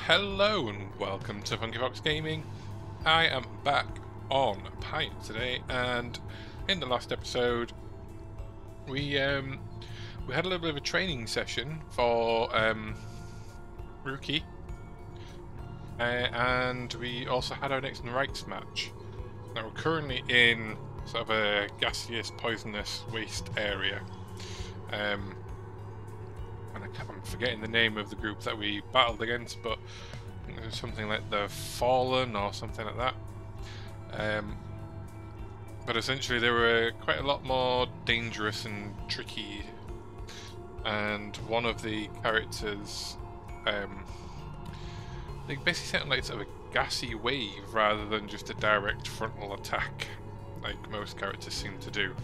Hello and welcome to Funky Fox Gaming. I am back on Pyre today, and in the last episode we had a little bit of a training session for Rookie, and we also had our next rights match. Now we're currently in sort of a gaseous, poisonous waste area. And I'm forgetting the name of the group that we battled against, but it was something like the Fallen or something like that. But essentially they were quite a lot more dangerous and tricky, and one of the characters, they basically sound like sort of a gassy wave rather than just a direct frontal attack like most characters seem to do.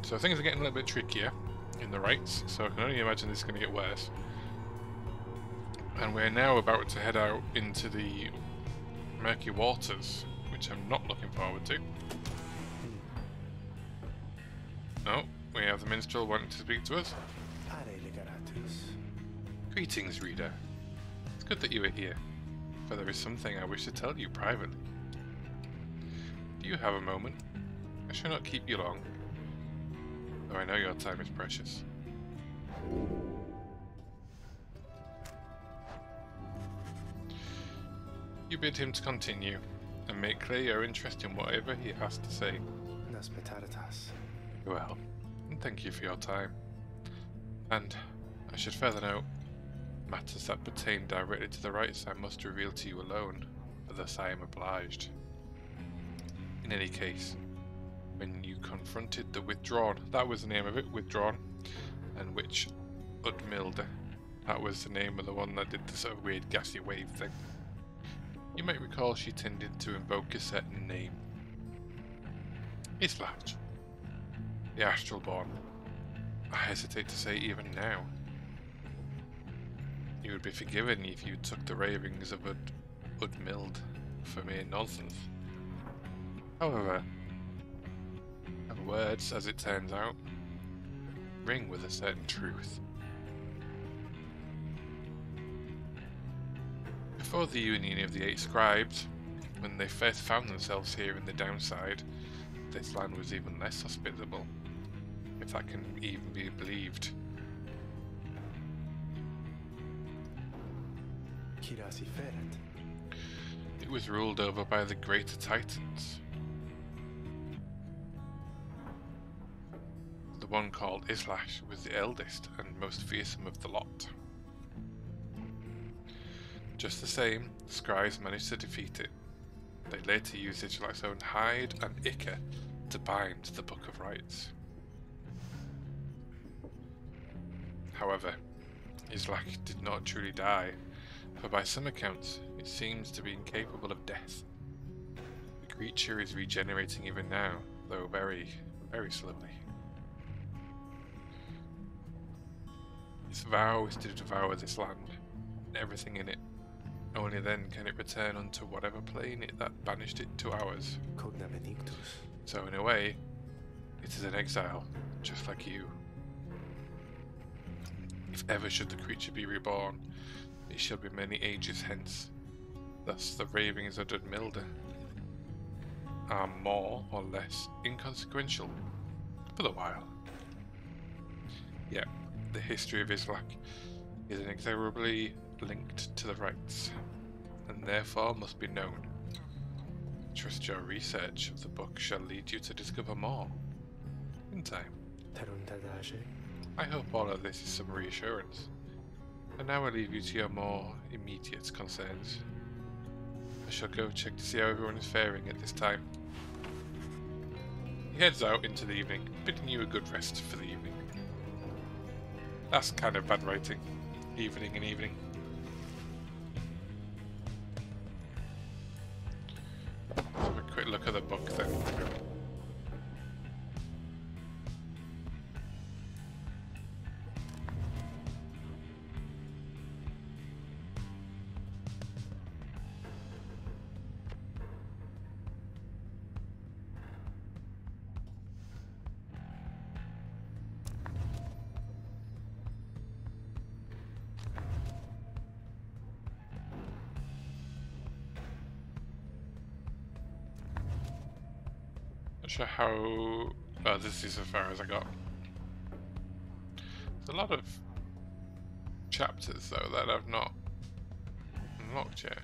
So things are getting a little bit trickier in the rights, so I can only imagine this is going to get worse. And we're now about to head out into the murky waters, which I'm not looking forward to. Oh, we have the minstrel wanting to speak to us. Greetings, reader. It's good that you are here, for there is something I wish to tell you privately. Do you have a moment? I shall not keep you long, though I know your time is precious. You bid him to continue, and make clear your interest in whatever he has to say. Well, and thank you for your time. And I should further note, matters that pertain directly to the rights I must reveal to you alone, for thus I am obliged. In any case, when you confronted the Withdrawn, that was the name of it, Withdrawn, and which Udmilde, that was the name of the one that did the sort of weird gassy wave thing. You might recall she tended to invoke a certain name. Islach, the Astralborn. I hesitate to say even now. You would be forgiven if you took the ravings of Udmilde for mere nonsense. However, her words, as it turns out, ring with a certain truth. Before the union of the 8 scribes, when they first found themselves here in the downside, this land was even less hospitable, if that can even be believed. It was ruled over by the greater titans. The one called Islach was the eldest and most fearsome of the lot. Just the same, the scribes managed to defeat it. They later used Islach's own hide and ichor to bind the Book of Rights. However, Islach did not truly die, for by some accounts it seems to be incapable of death. The creature is regenerating even now, though very, very slowly. Its vow is to devour this land, and everything in it. Only then can it return unto whatever plane that banished it to ours. So in a way, it is an exile, just like you. If ever should the creature be reborn, it shall be many ages hence. Thus the ravings of Udmilde are more or less inconsequential for the while. Yet, the history of Islach is inexorably linked to the rights, and therefore must be known. Trust your research of the book shall lead you to discover more in time. I hope all of this is some reassurance, and now I leave you to your more immediate concerns. I shall go check to see how everyone is faring at this time. He heads out into the evening, bidding you a good rest for the evening. That's kind of bad writing. Evening and evening. Let's have a quick look at the book then. sure how... Oh, this is as far as I got. There's a lot of chapters, though, that I've not unlocked yet.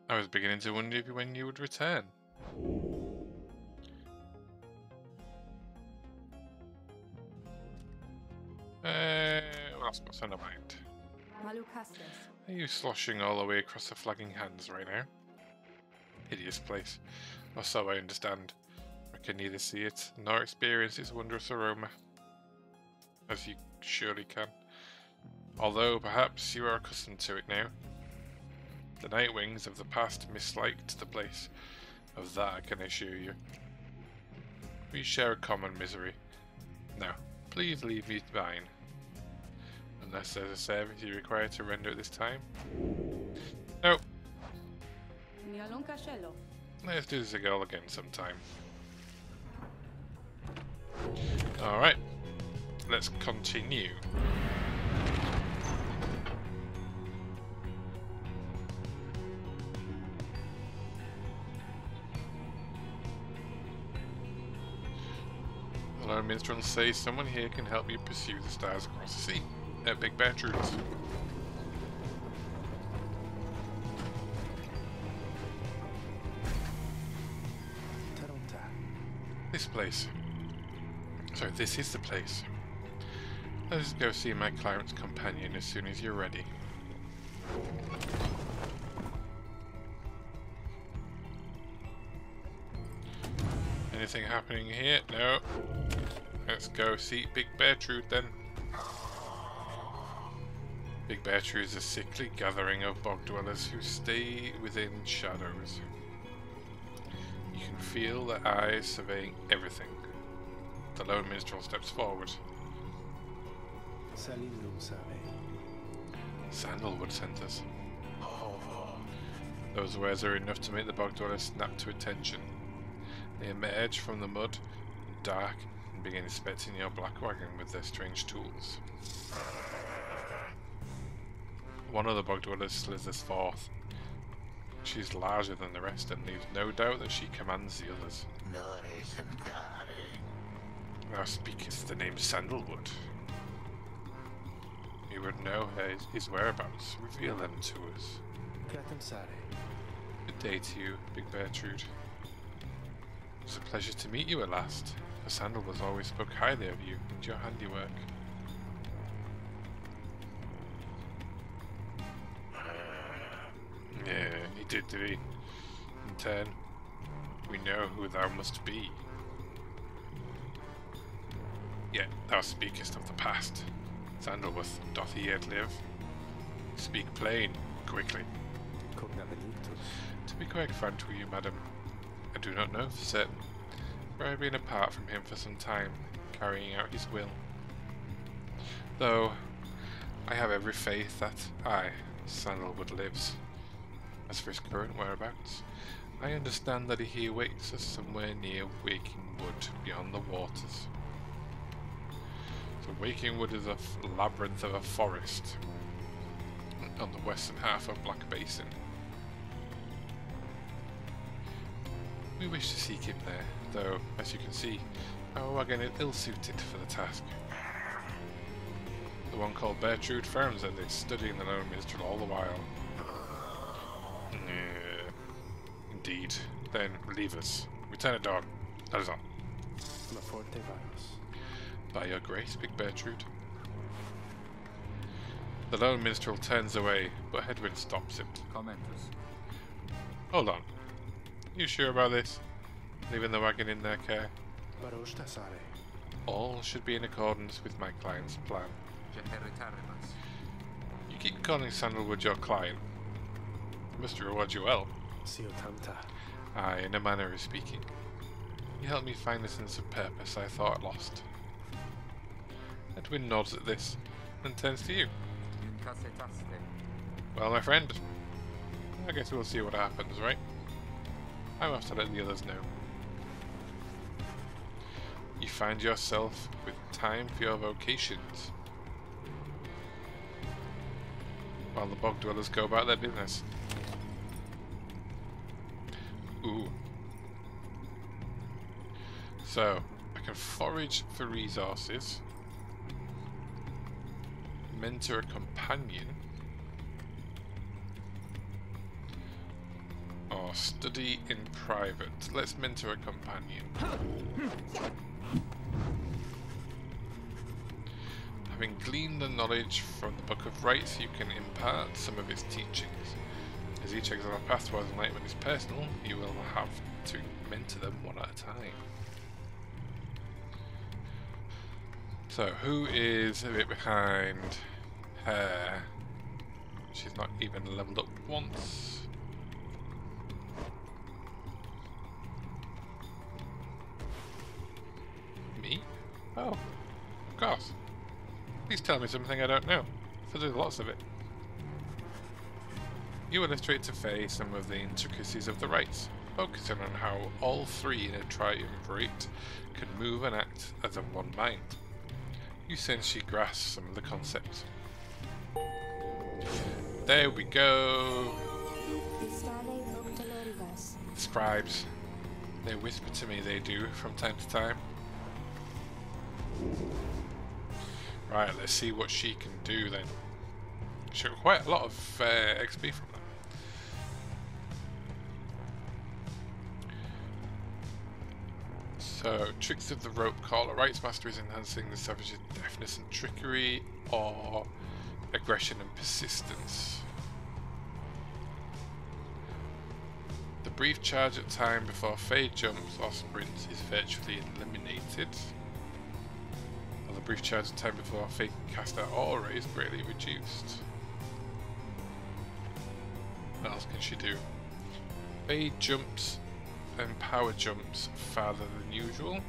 I was beginning to wonder when you would return. Well, that's what's on my mind. Are you sloshing all the way across the flagging hands right now? Hideous place. Or so I understand. I can neither see it nor experience its wondrous aroma. As you surely can. Although perhaps you are accustomed to it now. The Nightwings of the past misliked the place. Of that I can assure you. We share a common misery. Now, please leave me mine. Unless there's a service you require to render at this time. No. Let's do this all again sometime. Alright. Let's continue. Hello, minstrels say someone here can help you pursue the stars across the sea. Big Bear Truths. This place. Sorry, this is the place. Let's go see my client's companion as soon as you're ready. Anything happening here? No. Let's go see Big Bear Truth then. Big Bear Truth is a sickly gathering of bog dwellers who stay within shadows. You can feel their eyes surveying everything. The lone minstrel steps forward. Sandalwood sent us. Those words are enough to make the bog dwellers snap to attention. They emerge from the mud, dark, and begin inspecting your black wagon with their strange tools. One of the bog dwellers slithers forth. She is larger than the rest and leaves no doubt that she commands the others. Thou speakest the name Sandalwood. You would know his whereabouts. Reveal them to us. Good day to you, Big Bear Truth. It was a pleasure to meet you at last, for Sandalwood always spoke highly of you and your handiwork. Yeah, he did he? In turn, we know who thou must be. Yet thou speakest of the past. Sandalwood, doth he yet live? Speak plain, quickly. To be quite frank with you, madam, I do not know for certain, for I have been apart from him for some time, carrying out his will. Though, I have every faith that Sandalwood lives. As for his current whereabouts, I understand that he awaits us somewhere near Waking Wood, beyond the waters. So Waking Wood is a labyrinth of a forest on the western half of Black Basin. We wish to seek him there, though, as you can see, our wagon is ill-suited for the task. The one called Bear Truth firms at this, studying the lone minstrel all the while. Indeed. Then leave us. Return at dawn. That is all. By your grace, Big Bear Truth. The lone minstrel turns away, but Hedwyn stops him. Hold on. You sure about this? Leaving the wagon in their care? All should be in accordance with my client's plan. You keep calling Sandalwood your client. He must reward you well. Aye, in a manner of speaking. You helped me find the sense of purpose I thought lost. Edwin nods at this, and turns to you. Well, my friend, I guess we'll see what happens, right? I will have to let the others know. You find yourself with time for your vocations, while the bog dwellers go about their business. Ooh. So, I can forage for resources, mentor a companion, or study in private. Let's mentor a companion. Having gleaned the knowledge from the Book of Rites, you can impart some of its teachings. As each exile path towards enlightenment is personal, you will have to mentor them one at a time. So, who is a bit behind her? She's not even leveled up once. Me? Oh, of course. Please tell me something I don't know, for there's lots of it. You illustrate to Faye some of the intricacies of the rites, focusing on how all three in a triumvirate can move and act as of one mind. You sense she grasps some of the concepts. There we go! The scribes. They whisper to me, they do, from time to time. Right, let's see what she can do then. She got quite a lot of XP from that. So, tricks of the rope call. A rites master is enhancing the savage's deftness and trickery, or aggression and persistence. The brief charge at time before Faye jumps or sprints is virtually eliminated. While the brief charge at time before Faye can cast out aura is greatly reduced. What else can she do? Faye jumps and power jumps farther than usual.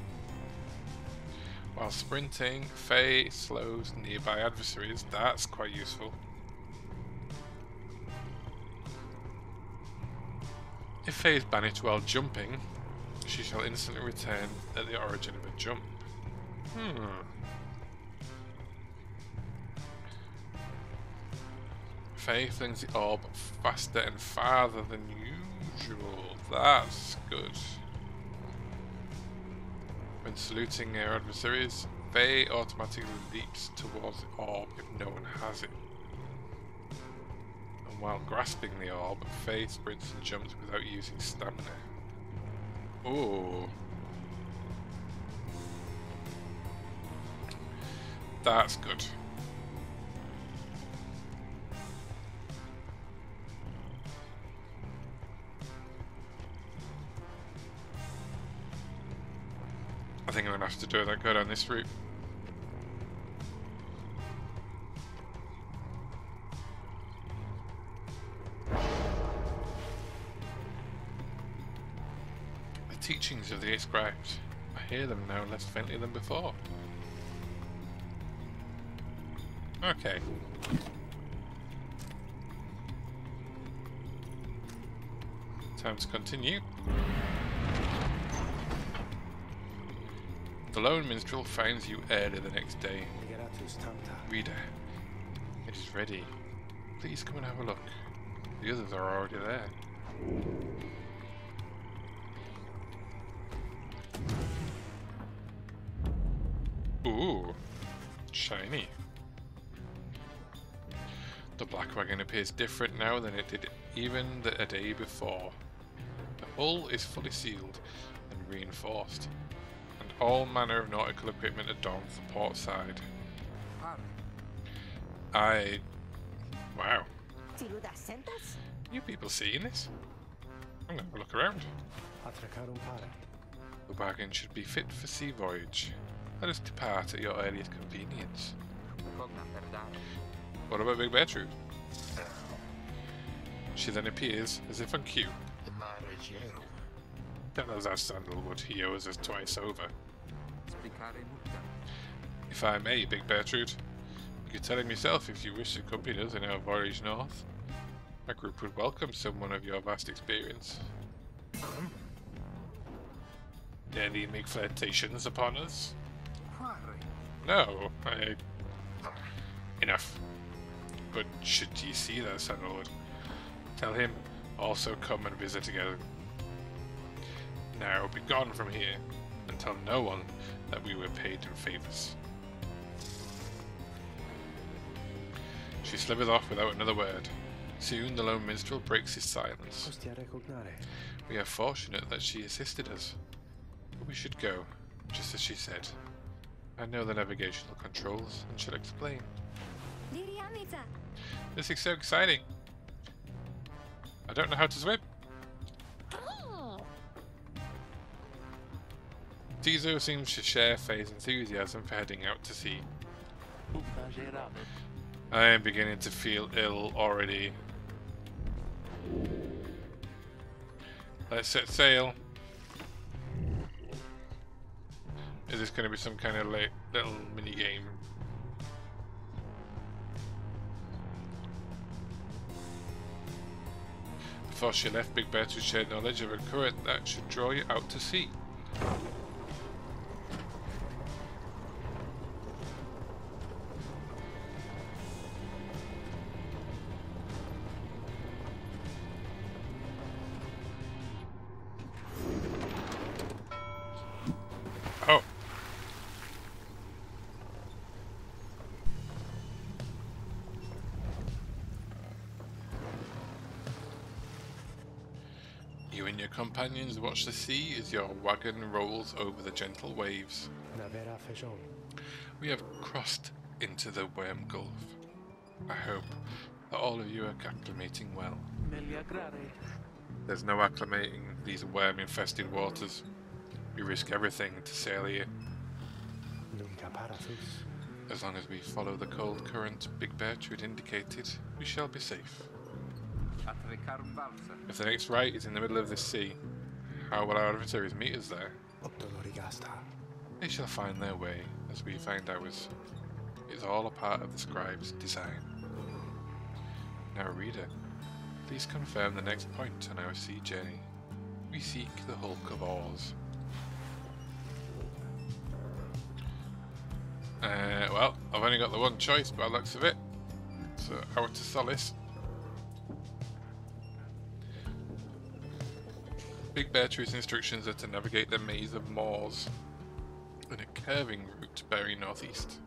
While sprinting, Faye slows nearby adversaries. That's quite useful. If Faye is banished while jumping, she shall instantly return at the origin of a jump. Faye flings the orb faster and farther than usual. That's good. When saluting her adversaries, Faye automatically leaps towards the orb if no one has it. And while grasping the orb, Faye sprints and jumps without using stamina. Ooh. That's good. I think I'm gonna have to do that. Go down this route. The teachings of the scribes. I hear them now less faintly than before. Okay. Time to continue. The lone minstrel finds you early the next day. Reader, it is ready. Please come and have a look. The others are already there. Ooh, shiny. The black wagon appears different now than it did even a day before. The hull is fully sealed and reinforced, and all manner of nautical equipment adorns the port side. Wow. You people seeing this? I'm gonna have a look around. The wagon should be fit for sea voyage. Let us depart at your earliest convenience. What about Big Bertrude? She then appears as if on cue. That knows our sandalwood he owes us twice over. If I may, Big Bertrude, you can tell him yourself if you wish to accompany us in our voyage north. My group would welcome someone of your vast experience. Dare thee make flirtations upon us? Pyre. No, enough. But should ye see that, Sir Lord, tell him also come and visit again. Now be gone from here, and tell no one that we were paid in favours. She slithers off without another word. Soon the lone minstrel breaks his silence. We are fortunate that she assisted us, but we should go, just as she said. I know the navigational controls and shall explain. This is so exciting. I don't know how to swim. Tizo seems to share Faye's enthusiasm for heading out to sea. I am beginning to feel ill already. Let's set sail. Is this going to be some kind of little mini game? Before she left, Big Bear shared knowledge of a current that should draw you out to sea. Oh. You and your companions watch the sea as your wagon rolls over the gentle waves. We have crossed into the Worm Gulf. I hope that all of you are acclimating well. There's no acclimating these worm-infested waters. We risk everything to sail here. As long as we follow the cold current Big Bertrude indicated, we shall be safe. If the next right is in the middle of the sea, how will our adversaries meet us there? They shall find their way as we find ours. It's all a part of the scribe's design. Now, reader, please confirm the next point on our sea journey. We seek the Hulk of Oars. Well, I've only got the one choice by the looks of it. So, out to Solace. Big Bertrude's instructions are to navigate the maze of moors in a curving route bearing northeast.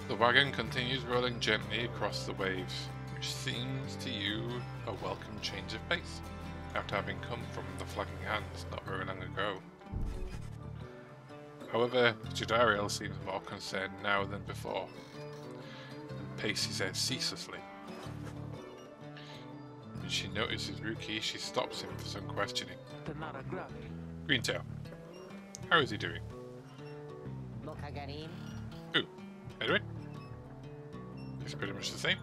The wagon continues rolling gently across the waves, which seems to you a welcome change of pace, after having come from the Flagging Hands not very long ago. However, Jadariel seems more concerned now than before, and paces ahead ceaselessly. When she notices Ruki, she stops him for some questioning. Greentail, how is he doing? Who? Edwin? It's pretty much the same.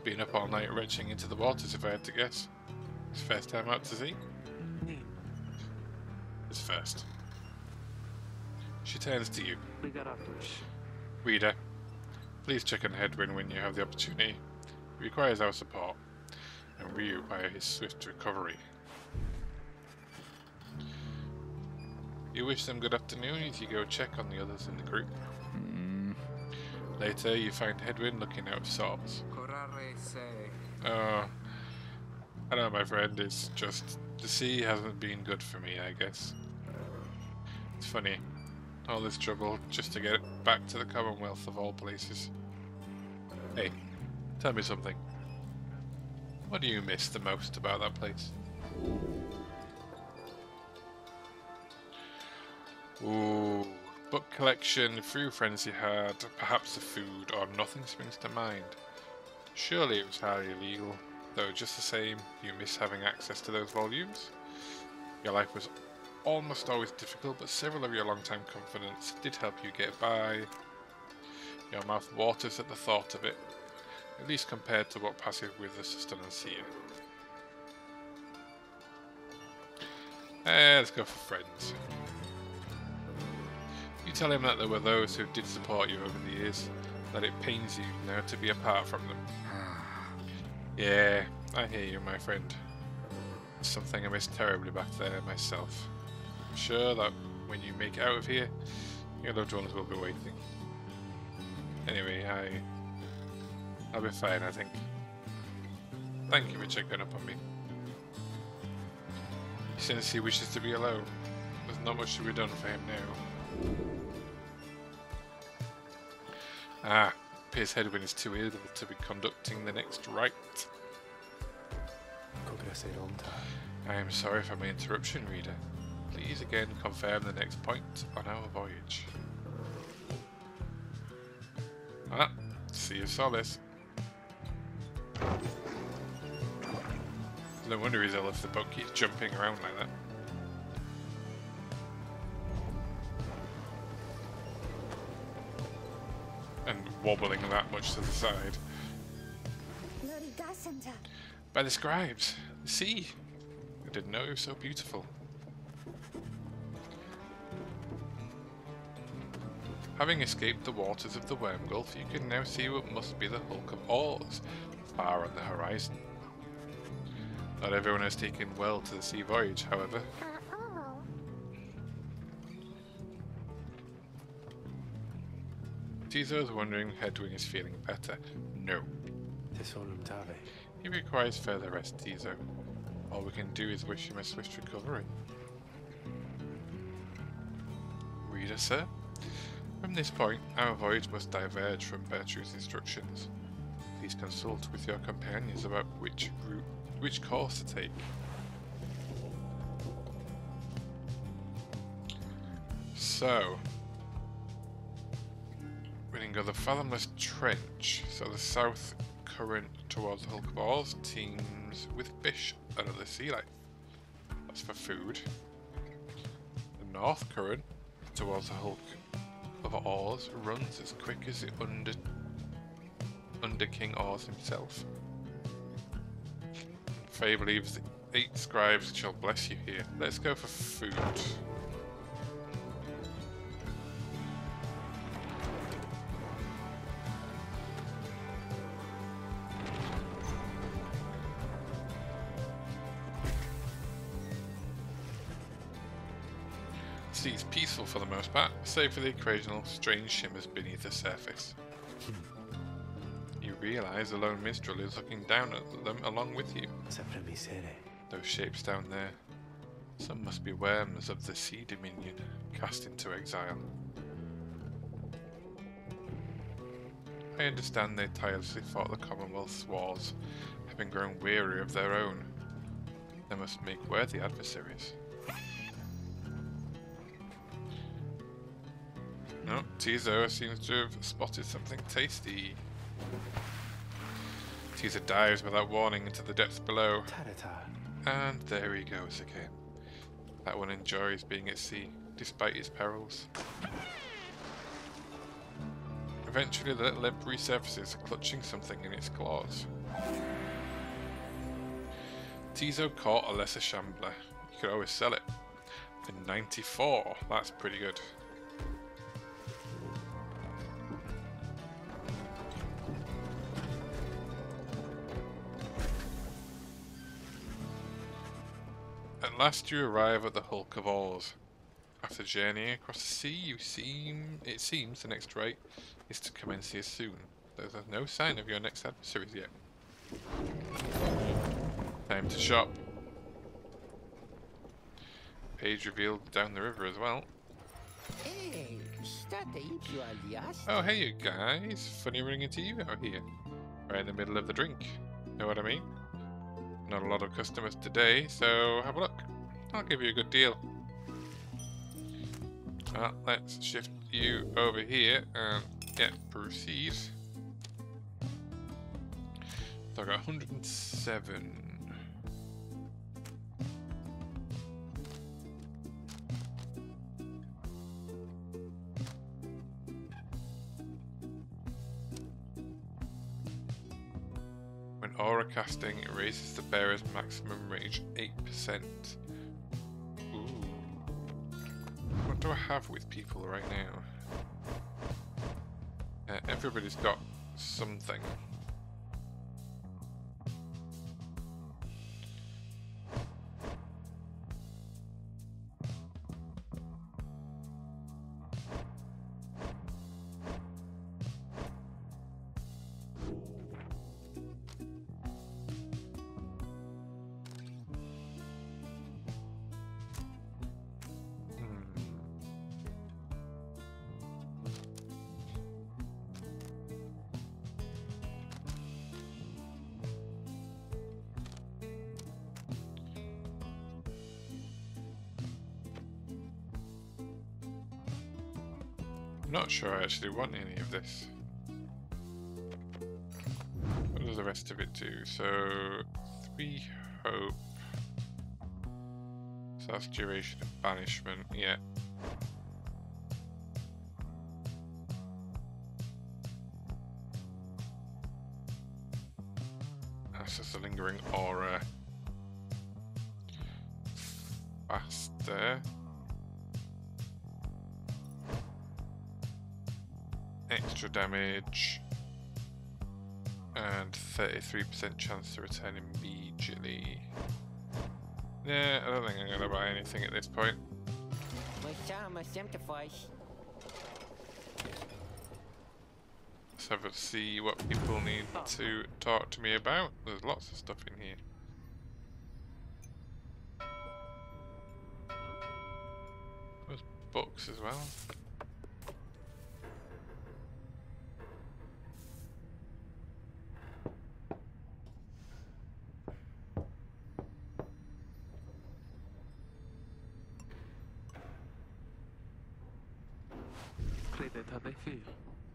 Been up all night wrenching into the waters if I had to guess. His first time out to sea? His first. She turns to you. Reader, please check on Edwin when you have the opportunity. He requires our support, and we require his swift recovery. You wish them good afternoon as you go check on the others in the group. Later, you find Hedwin looking out of sorts. Oh, I know, my friend. It's just the sea hasn't been good for me, I guess. It's funny, all this trouble just to get back to the Commonwealth of all places. Hey, tell me something. What do you miss the most about that place? Ooh, book collection, few friends you had, perhaps the food, or nothing springs to mind. Surely it was highly illegal, though just the same, you miss having access to those volumes. Your life was almost always difficult, but several of your long-time confidants did help you get by. Your mouth waters at the thought of it, at least compared to what passes with the sustenance here. Let's go for friends. You tell him that there were those who did support you over the years, that it pains you now to be apart from them. Yeah, I hear you, my friend. Something I miss terribly back there myself. I'm sure that when you make it out of here, your loved ones will be waiting. Anyway, I'll be fine, I think. Thank you for checking up on me. Since he wishes to be alone, there's not much to be done for him now. Ah, Pyre's headwind is too ill to be conducting the next rite. I am sorry for my interruption, reader. Please again confirm the next point on our voyage. Ah, see you saw this. No wonder he's ill if the boat keeps jumping around like that. And wobbling that much to the side. By the scribes, the sea. I didn't know it was so beautiful. Having escaped the waters of the Worm Gulf, you can now see what must be the hulk of oars far on the horizon. Not everyone has taken well to the sea voyage, however. Tizo is wondering if Hedwig is feeling better. No. He requires further rest, Tizo. All we can do is wish him a swift recovery. Reader, sir? From this point, our voyage must diverge from Bertrude's instructions. Please consult with your companions about which course to take. So, we can go the Fathomless Trench, so the south current towards the Hulk of Oars teams with fish and other sea life. That's for food. The north current towards the Hulk of Oars runs as quick as it under King Oars himself. Faye believes the 8 scribes shall bless you here. Let's go for food. The sea is peaceful for the most part, save for the occasional strange shimmers beneath the surface. You realise the lone minstrel is looking down at them along with you. Those shapes down there, some must be worms of the Sea Dominion, cast into exile. I understand they tirelessly fought the Commonwealth's wars, having grown weary of their own. They must make worthy adversaries. No, Tizo seems to have spotted something tasty. Tizo dives without warning into the depths below. And there he goes again. That one enjoys being at sea, despite its perils. Eventually the little imp resurfaces, clutching something in its claws. Tizo caught a lesser shambler. You could always sell it. For 94, that's pretty good. At last you arrive at the Hulk of Oars. After journeying across the sea, it seems the next rite is to commence here soon. There's no sign of your next adversaries yet. Time to shop. Page revealed down the river as well. Oh hey you guys, funny running into you out here. Right in the middle of the drink. Know what I mean? Not a lot of customers today, so have a look. I'll give you a good deal. Let's shift you over here and proceed. So I got 107. Aura casting raises the bearer's maximum range 8%. Ooh. What do I have with people right now? Everybody's got something. I'm not sure I actually want any of this. What does the rest of it do? So, 3 hope. So that's duration of banishment, yeah. That's just a lingering aura. Faster. Extra damage. And 33% chance to return immediately. Yeah, I don't think I'm going to buy anything at this point. Let's have a see what people need to talk to me about. There's lots of stuff in here. There's books as well.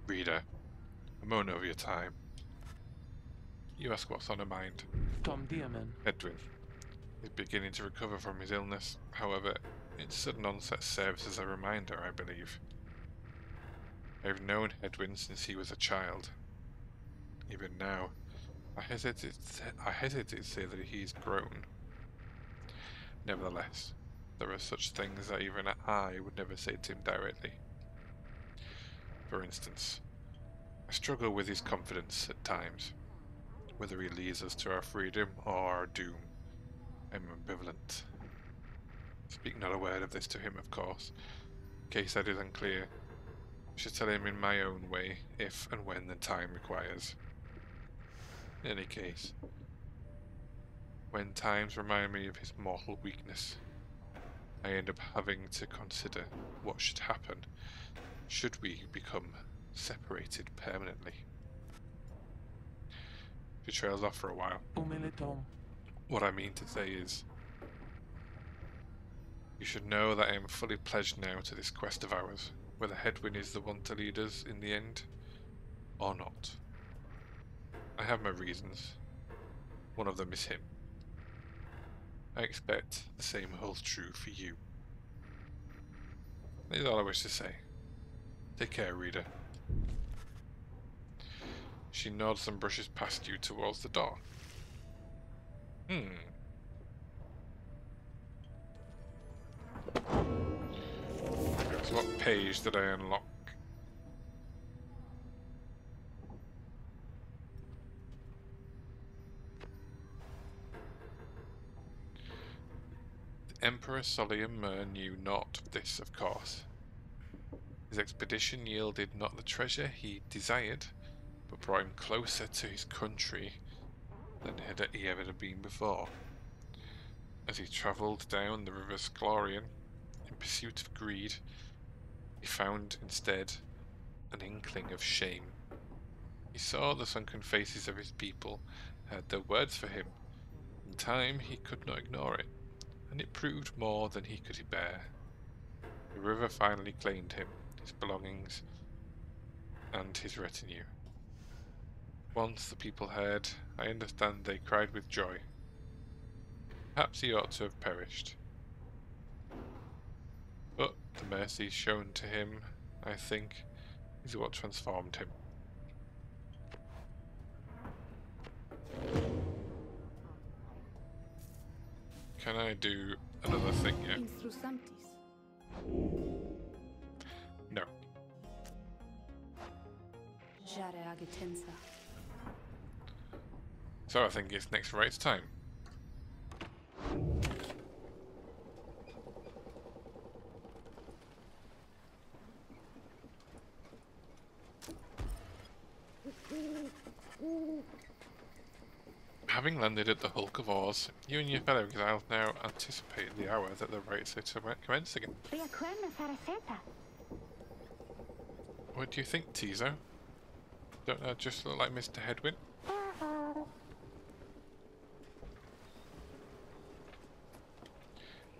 Reader, a moment of your time. You ask what's on her mind. Edwin is beginning to recover from his illness. However, its sudden onset serves as a reminder, I believe. I have known Edwin since he was a child. Even now, I hesitate to say that he is grown. Nevertheless, there are such things that even I would never say to him directly. For instance, I struggle with his confidence at times. Whether he leads us to our freedom or our doom, I'm ambivalent. Speak not a word of this to him, of course, in case that is unclear. I should tell him in my own way, if and when the time requires. In any case, when times remind me of his mortal weakness, I end up having to consider what should happen should we become separated permanently. She trails off for a while. What I mean to say is, you should know that I am fully pledged now to this quest of ours, whether Hedwyn is the one to lead us in the end, or not. I have my reasons. One of them is him. I expect the same holds true for you. That is all I wish to say. Take care, reader. She nods and brushes past you towards the door. So what page did I unlock? The Emperor Solium Mur knew not of this, of course. His expedition yielded not the treasure he desired, but brought him closer to his country than had he ever been before. As he travelled down the river Sclorian in pursuit of greed, he found instead an inkling of shame. He saw the sunken faces of his people, heard their words for him. In time he could not ignore it, and it proved more than he could bear. The river finally claimed him, his belongings, and his retinue. Once the people heard, I understand they cried with joy. Perhaps he ought to have perished. But the mercy shown to him, I think, is what transformed him. Can I do another thing yet? No. So I think it's next right's time. Having landed at the Hulk of Oars, you and your fellow exiles now anticipate the hour that the rites are to commence again. What do you think, Tizo? Don't I just look like Mr. Headwind?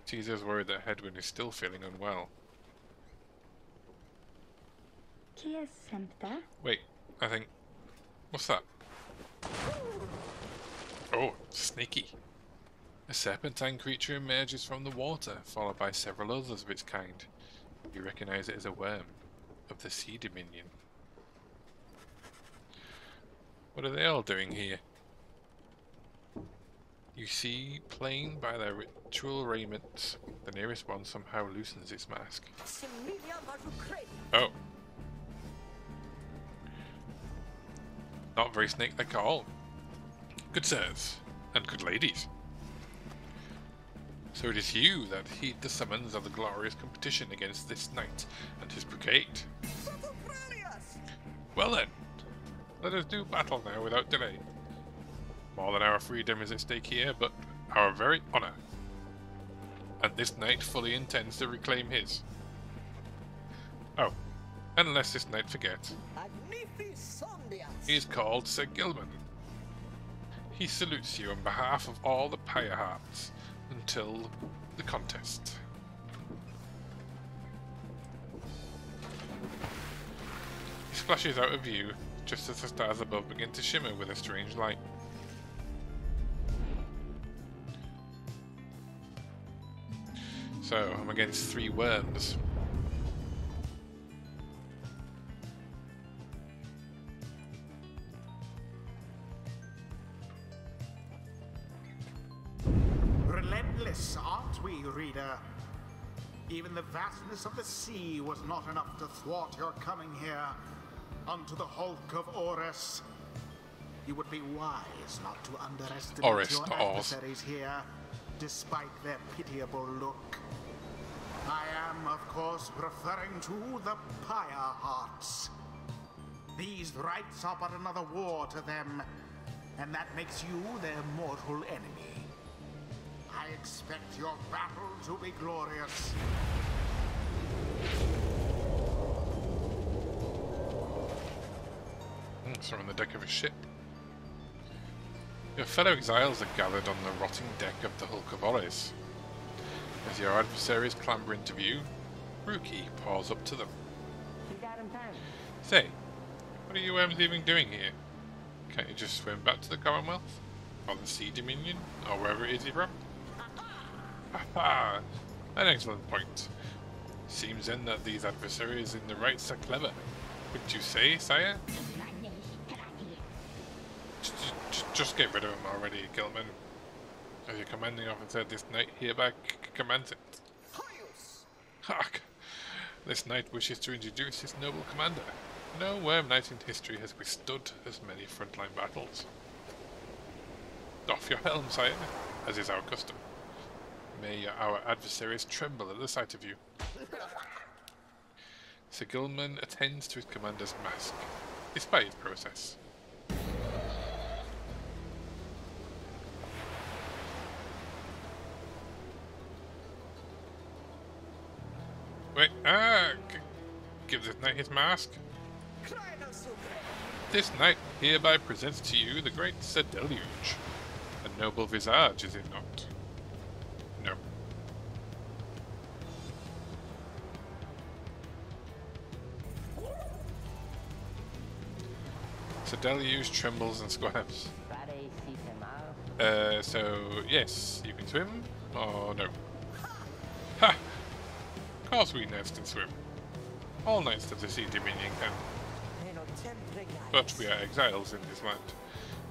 Tizo's worried that Headwind is still feeling unwell. Wait, I think... What's that? Oh, sneaky. A serpentine creature emerges from the water, followed by several others of its kind. You recognize it as a worm of the Sea Dominion. What are they all doing here? You see, plain by their ritual raiment, the nearest one somehow loosens its mask. Oh. Not very snake-like at all. Good sirs, and good ladies. So it is you that heed the summons of the glorious competition against this knight and his brigade. Well then, let us do battle now without delay. More than our freedom is at stake here, but our very honour. And this knight fully intends to reclaim his. Oh, unless this knight forgets. He is called Sir Gilman. He salutes you on behalf of all the Pyre hearts until the contest. He splashes out of view just as the stars above begin to shimmer with a strange light. So, I'm against 3 worms. Relentless, aren't we, reader? Even the vastness of the sea was not enough to thwart your coming here unto the Hulk of Orus. You would be wise not to underestimate your adversaries here, despite their pitiable look. I am, of course, referring to the Pyre hearts. These rites are but another war to them, and that makes you their mortal enemy. I expect your battle to be glorious. So we're on the deck of a ship. Your fellow exiles are gathered on the rotting deck of the Hulk of Orus. As your adversaries clamber into view, Rookie paws up to them. Say, what are you worms even doing here? Can't you just swim back to the Commonwealth? Or the Sea Dominion? Or wherever it is you're from? Haha! An excellent point. Seems then that these adversaries in the rites are clever. Would you say, sire? Just get rid of him already, Gilman. As your commanding officer, this knight hereby commands it. Hark! This knight wishes to introduce his noble commander. No worm knight in history has withstood as many frontline battles. Doff your helm, sire, as is our custom. May our adversaries tremble at the sight of you. Sir Gilman attends to his commander's mask, despite its process. Wait, give this knight his mask. This knight hereby presents to you the great Sir Deluge. A noble visage, is it not? No. Sir Deluge trembles and squirms. So, yes, you can swim, or no? Ha! Of course we knights can swim. All knights of the Sea Dominion can. But we are exiles in this land.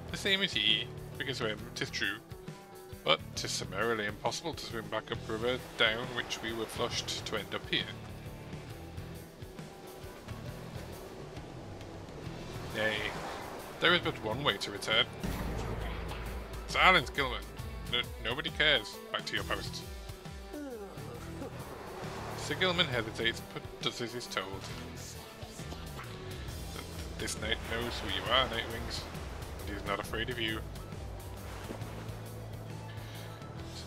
The same as ye, we can swim, 'tis true, But 'tis summarily impossible to swim back upriver, down which we were flushed to end up here. Nay, there is but one way to return. Silence, Gilman! Nobody cares. Back to your post. Sir Gilman hesitates, but does as he's told. This knight knows who you are, Nightwings, and he is not afraid of you.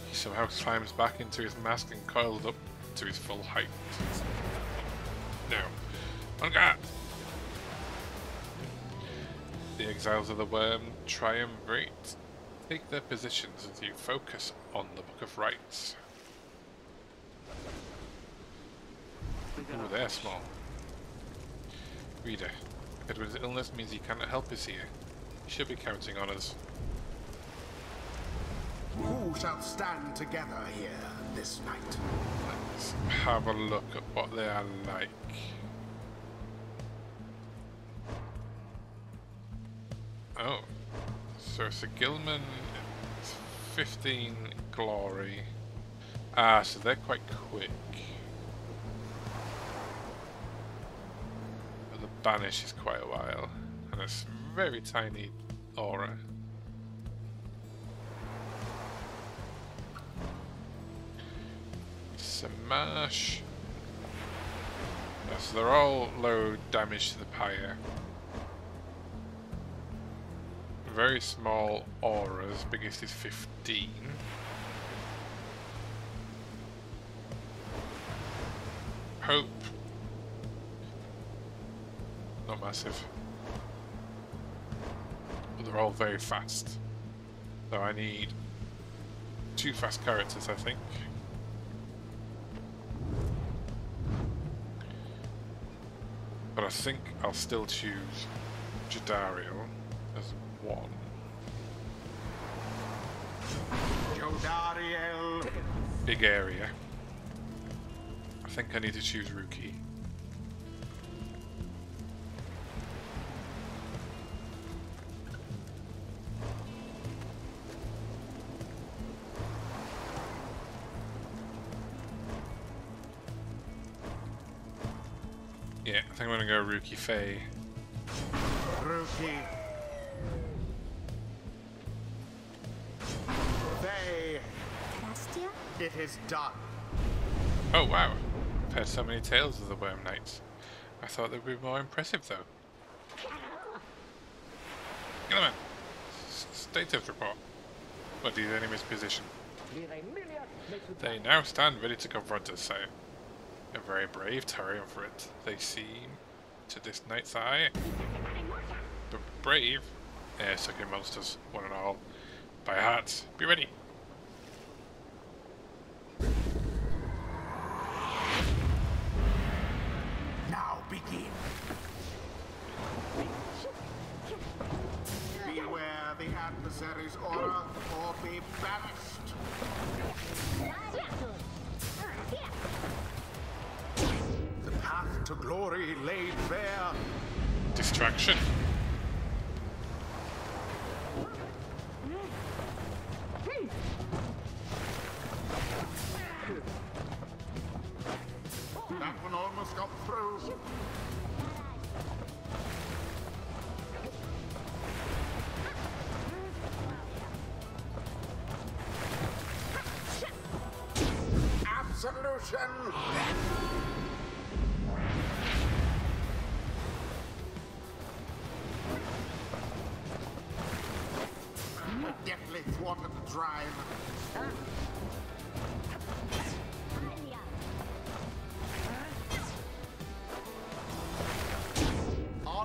He somehow climbs back into his mask and coils up to his full height. Now, on guard! The exiles of the worm triumvirate. Take their positions as you focus on the Book of Rites. Ooh, they're small. Reader, Edward's illness means he cannot help us here. He should be counting on us. Who shall stand together here this night? Let's have a look at what they are like. Oh, so Sir Gilman is 15 glory. Ah, so they're quite quick. But the banish is quite a while, and it's very tiny aura. Smash. Yes, they're all low damage to the Pyre. Very small auras, biggest is 15. Hope. Not massive. But they're all very fast. So I need 2 fast characters, I think. But I think I'll still choose Jadariel as 1. Jodariel. Big area. I think I need to choose Rookie. Yeah, I think I'm gonna go Rookie Faye. Rookie. Faye. It is done. Oh wow, I've heard so many tales of the Worm Knights. I thought they would be more impressive though. Gentlemen, status report. What is the enemy's position? They now stand ready to confront us, sire. A very brave triumvirate they seem to this knight's eye. But brave, air-sucking monsters, one and all. By heart, be ready. Now begin. Beware the adversary's aura, or be banished. The path to glory laid bare. Distraction. That one almost got through. Absolution! Deftly thwarted the drive.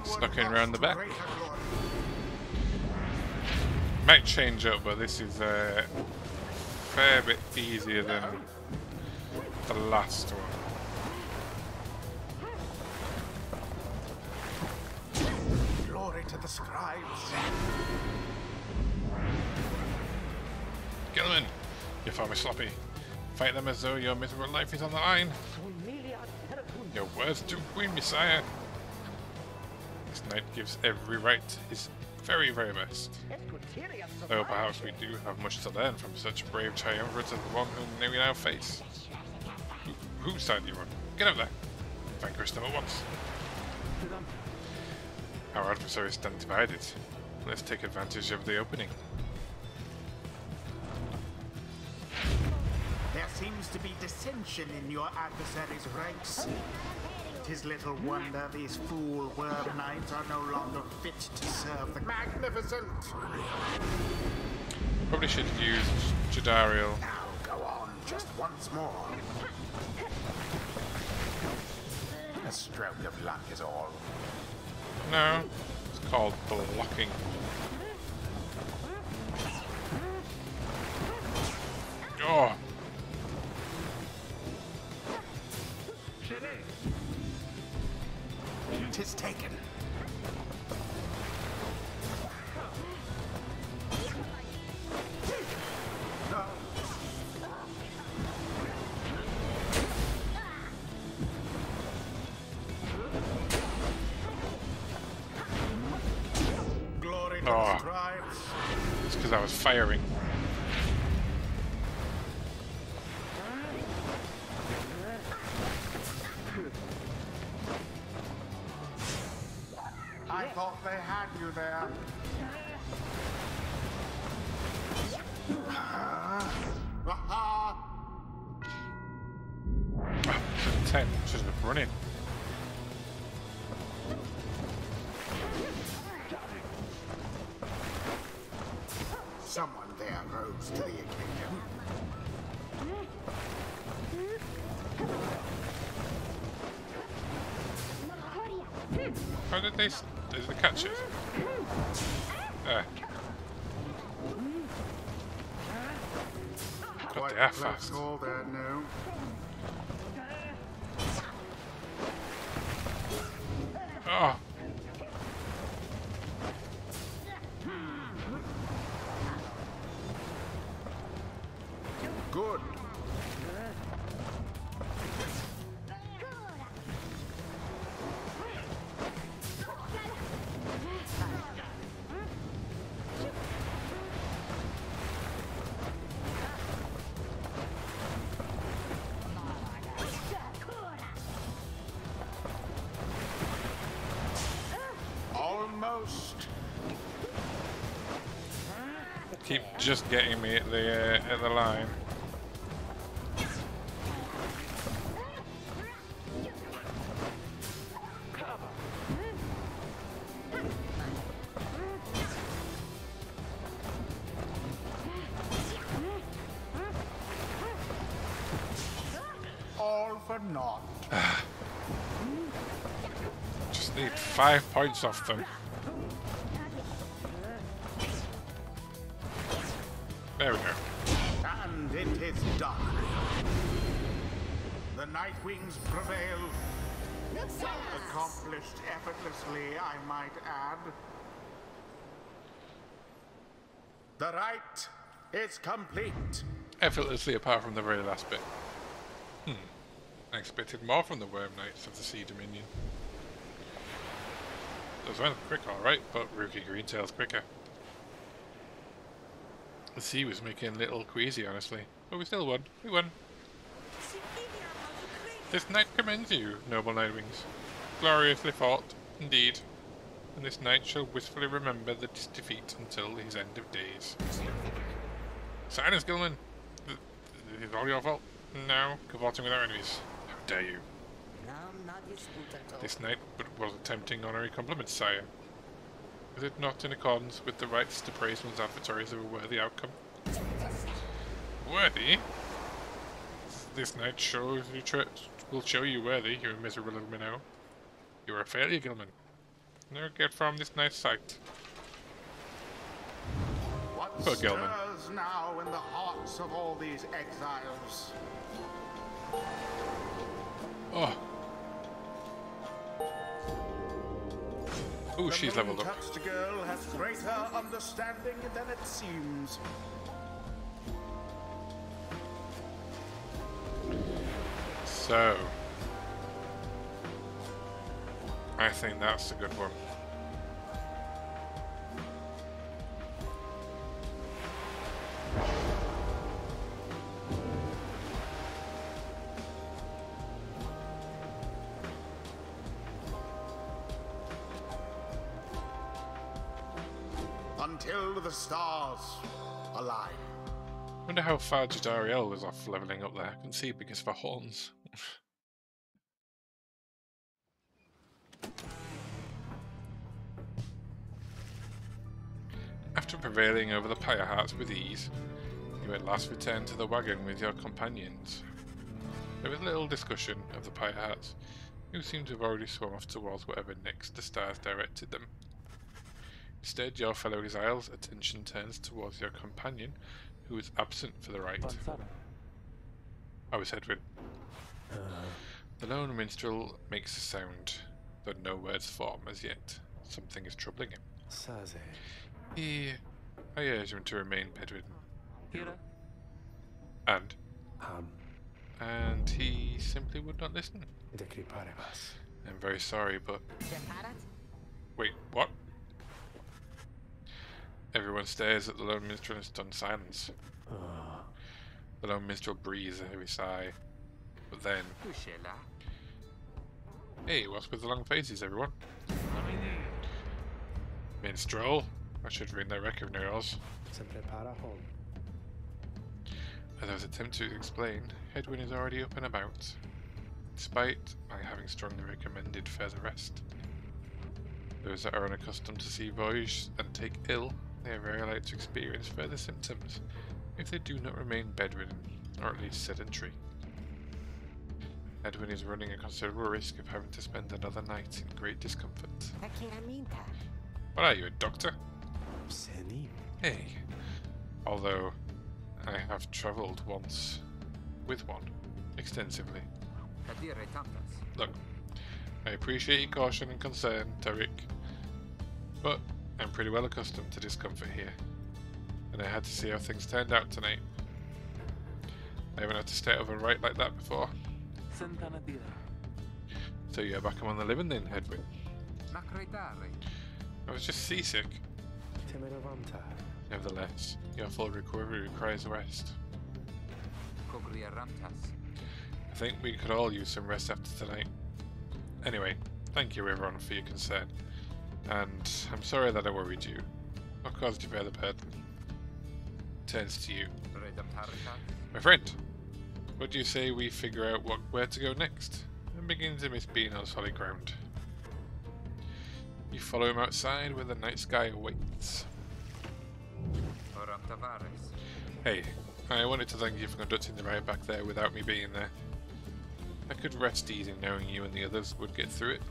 Stuck in around the back. Greater glory. Might change up, but this is a fair bit easier than the last one. Glory to the scribes. Gilman, you're far more sloppy. Fight them as though your miserable life is on the line. Your words do wound me, sire. This knight gives every right to his very, very best. Though perhaps we do have much to learn from such brave triumvirates as the one whom we now face. Whose side are you on? Get up there. Vanquish them at once. Our adversaries stand divided. Let's take advantage of the opening. There seems to be dissension in your adversaries' ranks. 'Tis little wonder these fool worm knights are no longer fit to serve the magnificent. Probably should have used Jadariel. Now go on, just once more. A stroke of luck is all. No, it's called blocking. Oh! 'Tis taken. No. Glory to the tribes. It's because I was firing. I thought they had you there. Aha! 10, shouldn't have run in. Someone there rose to the occasion. How did they? Did they catch it? God, they are fast. All there, no. Oh! Good. Almost. Keep just getting me at the line. All for naught. Just need 5 points off them. There we go. And it is done. The Nightwings prevail. Accomplished effortlessly, I might add. The rite is complete. Effortlessly, apart from the very last bit. I expected more from the Worm Knights of the Sea Dominion. Those went quick, alright, but Rookie Greentail's quicker. The sea was making a little queasy, honestly. But we still won. We won. This knight commends you, noble Nightwings. Gloriously fought, indeed. And this knight shall wistfully remember this defeat until his end of days. Silence, Gilman! This is all your fault. Now, cavorting with our enemies. How dare you? This knight but was attempting honorary compliments, sire. Is it not in accordance with the rights to praise one's adversaries of a worthy outcome? Worthy? This knight shows you will show you worthy, you miserable little minnow. You are a failure, Gilman. Never get from this knight's sight. What Poor Gilman. stirs now in the hearts of all these exiles? Oh. Ooh, she's leveled up. The moon-touched girl has greater understanding than it seems. So, I think that's a good one. until the stars align. Wonder how far Jadariel was off leveling up there. I can see because of her horns. After prevailing over the Pyre hearts with ease, you at last return to the wagon with your companions. There was little discussion of the Pyre hearts, who seemed to have already swum off towards whatever next the stars directed them. Instead, your fellow exiles' attention turns towards your companion, who is absent for the rite. I was Hedwyn. The lone minstrel makes a sound, though no words form as yet. Something is troubling him. I urge him to remain bedridden. And he simply would not listen. I'm very sorry, but... Wait, what? Everyone stares at the lone minstrel in stunned silence. The lone minstrel breathes a heavy sigh, but then... Hey, what's with the long faces, everyone? Minstrel? I should ring their record yours. As I was attempting to explain, Hedwyn is already up and about, despite my having strongly recommended further rest. Those that are unaccustomed to sea voyage and take ill, they are very likely to experience further symptoms if they do not remain bedridden, or at least sedentary. Hedwyn is running a considerable risk of having to spend another night in great discomfort. What are you, a doctor? Hey. Although, I have travelled once with one, extensively. Look, I appreciate your caution and concern, Tarek, but I'm pretty well accustomed to discomfort here, and I had to see how things turned out tonight. I haven't had to stay over right like that before. So you're back among the living then, Hedwyn? I was just seasick. Nevertheless, your full recovery requires rest. I think we could all use some rest after tonight. Anyway, thank you everyone for your concern. And I'm sorry that I worried you. What caused you bear the burden? Turns to you. My friend, what do you say we figure out where to go next? I'm beginning to miss being on solid ground. You follow him outside where the night sky awaits. Hey, I wanted to thank you for conducting the ride back there without me being there. I could rest easy knowing you and the others would get through it.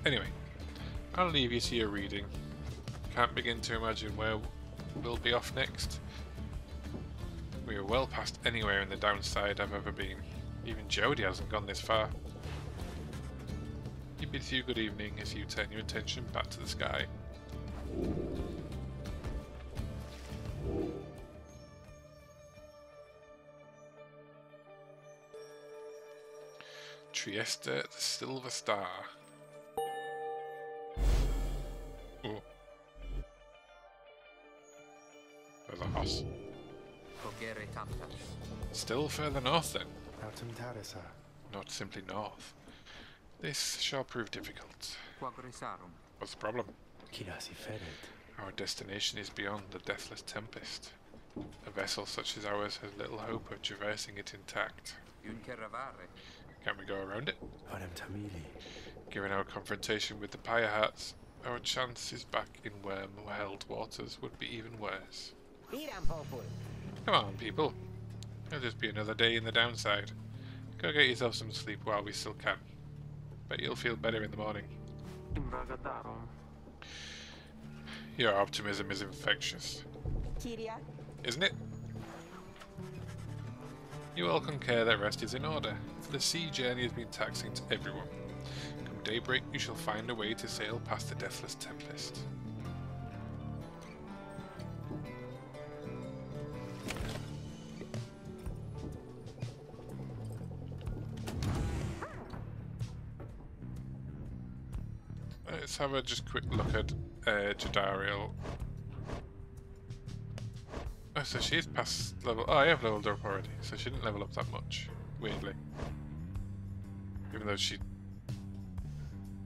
Anyway, I'll leave you to your reading. Can't begin to imagine where we'll be off next. We are well past anywhere in the downside I've ever been. Even Jody hasn't gone this far. He bids you good evening as you turn your attention back to the sky. Trieste, the Silver Star. Oh. There's a horse. Still further north then? Not simply north. This shall prove difficult. What's the problem? Our destination is beyond the Deathless Tempest. A vessel such as ours has little hope of traversing it intact. Can't we go around it? Given our confrontation with the Pyre Hearts, our chances back in worm-held waters would be even worse. Come on, people. It'll just be another day in the downside. Go get yourself some sleep while we still can. Bet you'll feel better in the morning. Your optimism is infectious. Isn't it? You all concur that rest is in order, for the sea journey has been taxing to everyone. Come daybreak, you shall find a way to sail past the Deathless Tempest. Let's have a just quick look at Jadariel. Oh, so she's past level... Oh, I have leveled her up already, so she didn't level up that much, weirdly. Even though she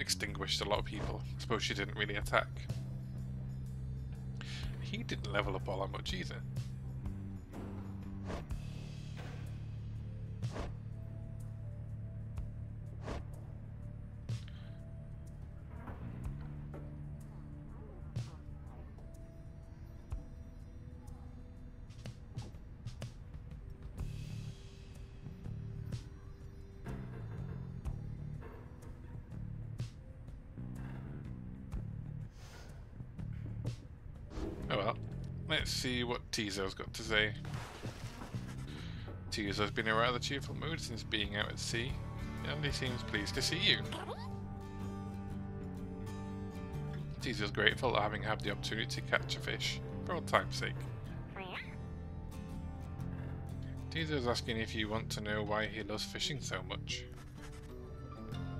extinguished a lot of people. I suppose she didn't really attack. he didn't level up all that much either. Oh well, let's see what Tizo's got to say. Tizo's been in a rather cheerful mood since being out at sea, and he seems pleased to see you. Tizo's grateful at having had the opportunity to catch a fish, for old time's sake. Tizo's asking if you want to know why he loves fishing so much.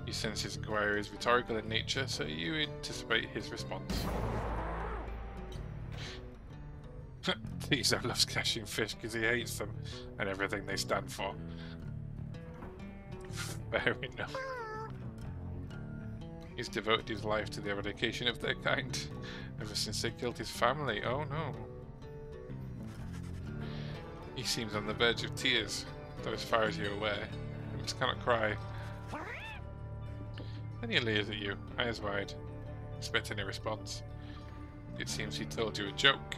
You sense his inquiry is rhetorical in nature, so you anticipate his response. Tizo loves catching fish because he hates them and everything they stand for. Fair enough. He's devoted his life to the eradication of their kind ever since they killed his family. Oh no. He seems on the verge of tears, though as far as you're aware, he just cannot cry. Then he leers at you, eyes wide, expecting a response. It seems he told you a joke.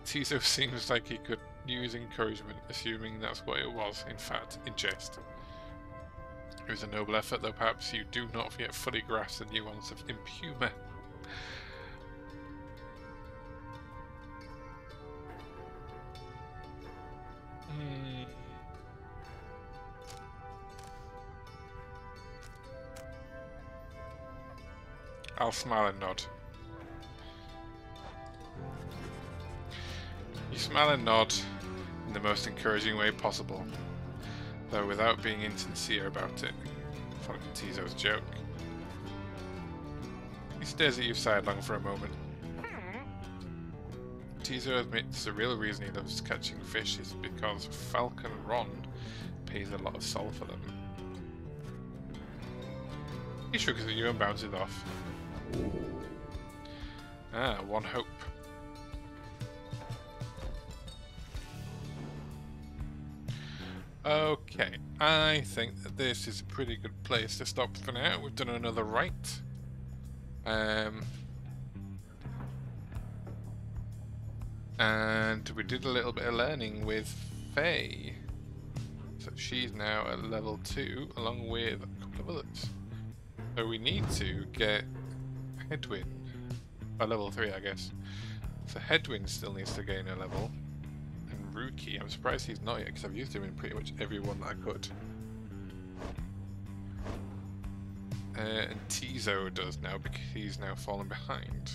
Tizo seems like he could use encouragement, assuming that's what it was, in fact, in jest. It was a noble effort, though perhaps you do not yet fully grasp the nuance of imp humor. I'll smile and nod. You smile and nod in the most encouraging way possible, though without being insincere about it, following Tizo's joke. He stares at you sidelong for a moment. Tizo admits the real reason he loves catching fish is because Falcon Ron pays a lot of salt for them. He shrugs at you and bounces off. Ah, one hope. Okay, I think that this is a pretty good place to stop for now. We've done another rite. And we did a little bit of learning with Faye. So she's now at level 2, along with a couple of others. So we need to get Headwind. By level 3, I guess. So Headwind still needs to gain a level. And Rookie, I'm surprised he's not yet, because I've used him in pretty much every one that I could. And Tizo does now, because he's now fallen behind.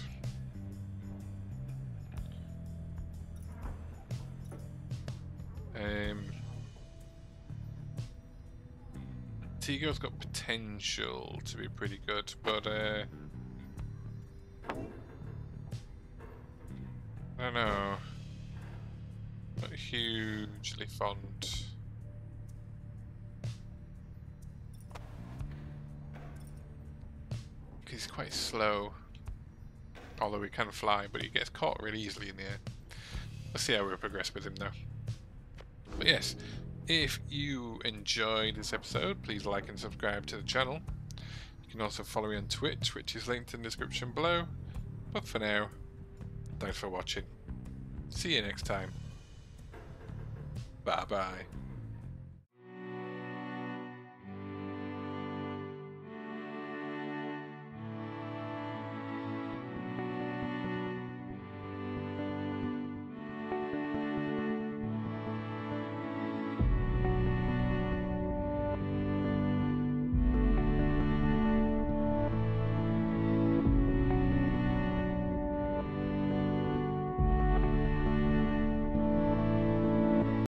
Tigo's got potential to be pretty good, but I don't know. Not hugely fond. He's quite slow. Although he can fly, but he gets caught really easily in the air. Let's see how we progress with him now. But yes, if you enjoyed this episode, please like and subscribe to the channel. You can also follow me on Twitch, which is linked in the description below. But for now, thanks for watching. See you next time. Bye bye.